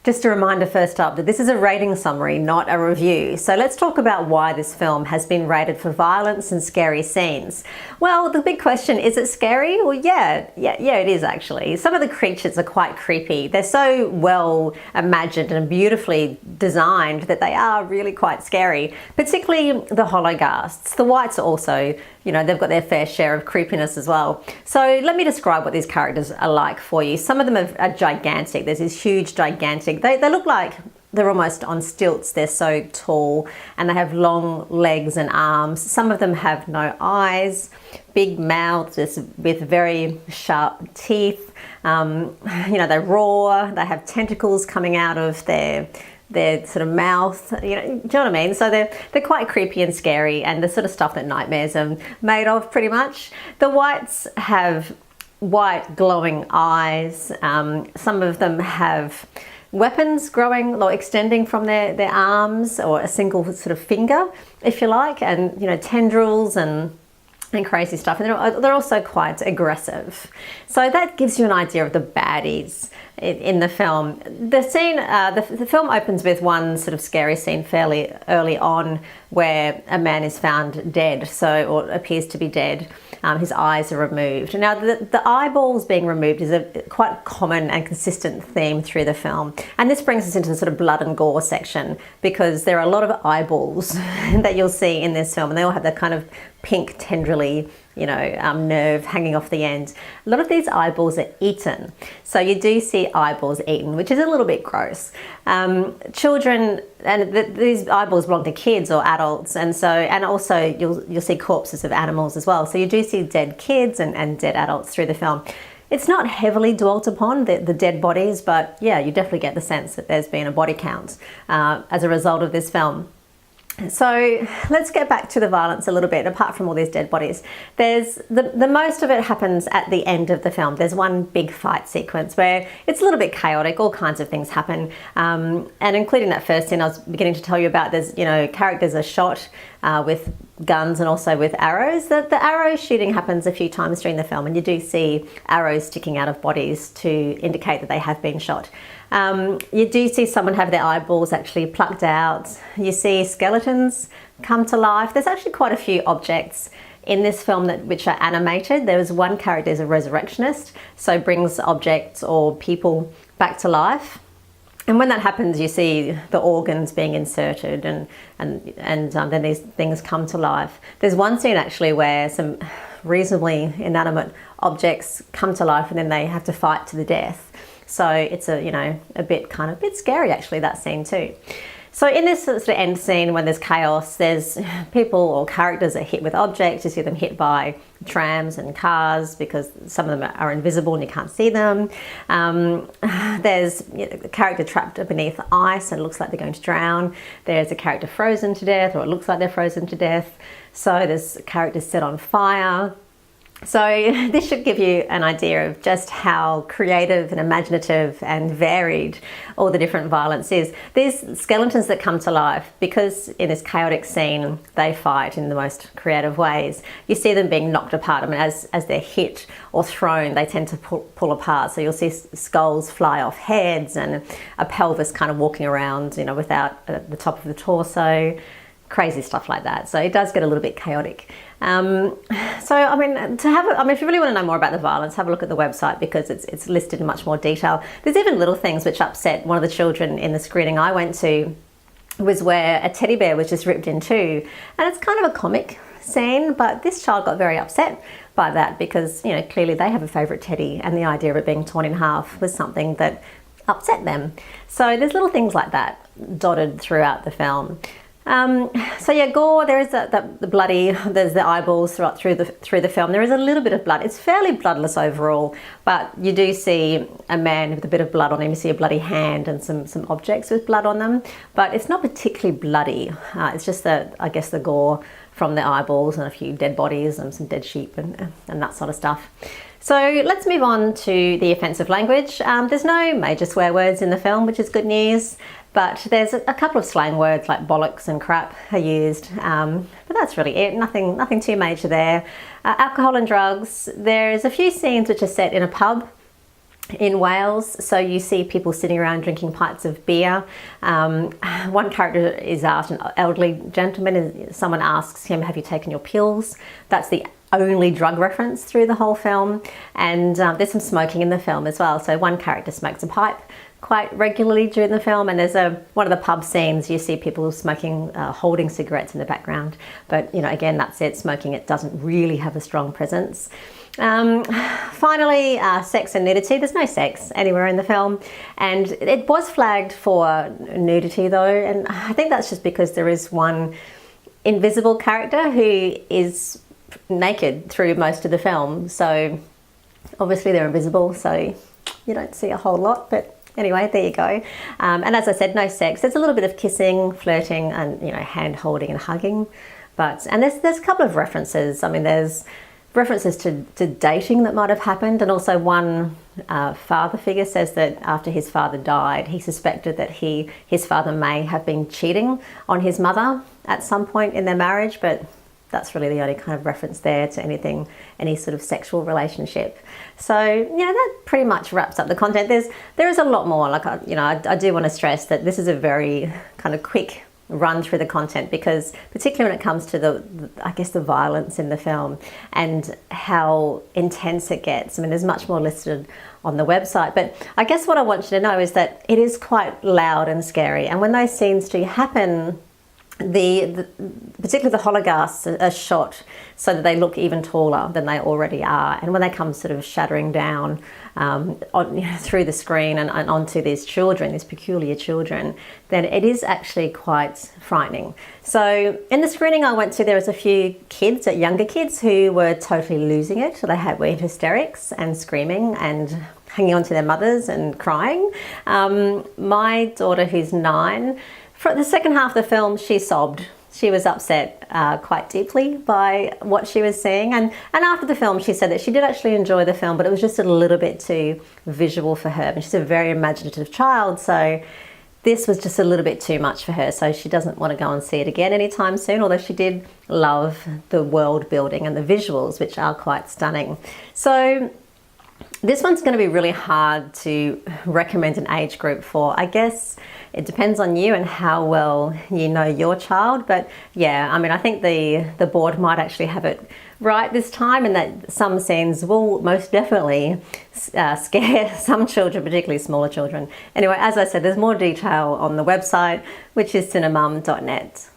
Just a reminder first up that this is a rating summary, not a review. So let's talk about why this film has been rated for violence and scary scenes. Well, the big question, is it scary? Well, yeah, it is actually. Some of the creatures are quite creepy. They're so well imagined and beautifully designed that they are really quite scary, particularly the hologhasts. The whites are also, you know, they've got their fair share of creepiness as well. So let me describe what these characters are like for you. Some of them are gigantic. There's these huge, gigantic, they look like they're almost on stilts. They're so tall and they have long legs and arms. Some of them have no eyes, big mouths with very sharp teeth. You know, they roar, they have tentacles coming out of their sort of mouth, you know what I mean? So they're quite creepy and scary, and the sort of stuff that nightmares are made of, pretty much. The whites have white glowing eyes. Some of them have weapons growing or extending from their arms, or a single sort of finger, if you like, and you know, tendrils and crazy stuff. And they're also quite aggressive. So that gives you an idea of the baddies in the film. The scene, the film opens with one sort of scary scene fairly early on, where a man is found dead, or appears to be dead. His eyes are removed. Now, the eyeballs being removed is a quite common and consistent theme through the film. And this brings us into the sort of blood and gore section, because there are a lot of eyeballs that you'll see in this film, and they all have that kind of pink tendrily, you know, nerve hanging off the end. A lot of these eyeballs are eaten. So you do see eyeballs eaten, which is a little bit gross. Children, and these eyeballs belong to kids or adults, and also you'll see corpses of animals as well. So you do see dead kids and dead adults through the film. It's not heavily dwelt upon, the dead bodies, but yeah, you definitely get the sense that there's been a body count as a result of this film. So let's get back to the violence a little bit. Apart from all these dead bodies, there's the most of it happens at the end of the film. There's one big fight sequence where it's a little bit chaotic. All kinds of things happen, and including that first scene I was beginning to tell you about. There's, you know, characters are shot with guns and also with arrows. The arrow shooting happens a few times during the film, and you do see arrows sticking out of bodies to indicate that they have been shot. You do see someone have their eyeballs actually plucked out. You see skeletons come to life. There's actually quite a few objects in this film which are animated. There was one character is a resurrectionist, so brings objects or people back to life. And when that happens, you see the organs being inserted, and then these things come to life. There's one scene actually where some reasonably inanimate objects come to life, and then they have to fight to the death. So it's a bit scary actually, that scene too. So in this sort of end scene, when there's chaos, there's people or characters are hit with objects. You see them hit by trams and cars, because some of them are invisible and you can't see them. There's a character trapped beneath ice and it looks like they're going to drown. There's a character frozen to death, or it looks like they're frozen to death. So there's characters set on fire. So this should give you an idea of just how creative and imaginative and varied all the different violence is. These skeletons that come to life, because in this chaotic scene they fight in the most creative ways, you see them being knocked apart. I mean, as they're hit or thrown, they tend to pull apart. So you'll see skulls fly off heads, and a pelvis kind of walking around, you know, without the top of the torso. Crazy stuff like that. So it does get a little bit chaotic. So I mean, if you really want to know more about the violence, have a look at the website, because it's listed in much more detail. There's even little things which upset one of the children in the screening I went to, was where a teddy bear was just ripped in two, and it's kind of a comic scene, but this child got very upset by that, because, you know, clearly they have a favourite teddy, and the idea of it being torn in half was something that upset them. So there's little things like that dotted throughout the film. So yeah, gore. There is the bloody. There's the eyeballs through the film. There is a little bit of blood. It's fairly bloodless overall, but you do see a man with a bit of blood on him. You see a bloody hand and some objects with blood on them, but it's not particularly bloody. It's just I guess the gore from the eyeballs and a few dead bodies and some dead sheep and that sort of stuff. So let's move on to the offensive language. There's no major swear words in the film, which is good news. But there's a couple of slang words like bollocks and crap are used, but that's really it. Nothing too major there. Alcohol and drugs. There's a few scenes which are set in a pub, in Wales. So you see people sitting around drinking pints of beer. One character is asked, an elderly gentleman, and someone asks him, have you taken your pills? That's the only drug reference through the whole film. And there's some smoking in the film as well. So one character smokes a pipe quite regularly during the film, and there's one of the pub scenes, you see people smoking, holding cigarettes in the background. But, you know, again, that's it. Smoking, it doesn't really have a strong presence. Finally, sex and nudity. There's no sex anywhere in the film, and it was flagged for nudity though, and I think that's just because there is one invisible character who is naked through most of the film. So obviously they're invisible, so you don't see a whole lot, but anyway, there you go. And as I said, no sex. There's a little bit of kissing, flirting, and, you know, hand holding and hugging. And there's a couple of references. I mean, there's references to dating that might have happened, and also one father figure says that after his father died, he suspected that his father may have been cheating on his mother at some point in their marriage, but that's really the only kind of reference there to any sort of sexual relationship. So, you know, that pretty much wraps up the content. There is a lot more. Like, I do want to stress that this is a very kind of quick run through the content, because particularly when it comes to the violence in the film and how intense it gets. I mean, there's much more listed on the website, but I guess what I want you to know is that it is quite loud and scary, and when those scenes do happen, particularly the holocaust are shot so that they look even taller than they already are, and when they come sort of shattering down through the screen and onto these children, these peculiar children, then it is actually quite frightening. So in the screening I went to, there was a few kids, younger kids, who were totally losing it. Were in hysterics and screaming and hanging on to their mothers and crying. My daughter, who's 9, for the second half of the film, she sobbed. She was upset quite deeply by what she was seeing. And after the film, she said that she did actually enjoy the film, but it was just a little bit too visual for her. And she's a very imaginative child, so this was just a little bit too much for her. So she doesn't want to go and see it again anytime soon, although she did love the world building and the visuals, which are quite stunning. So this one's going to be really hard to recommend an age group for. I guess it depends on you and how well you know your child. But yeah, I mean, I think the board might actually have it right this time, and that some scenes will most definitely scare some children, particularly smaller children. Anyway, as I said, there's more detail on the website, which is cinemum.net.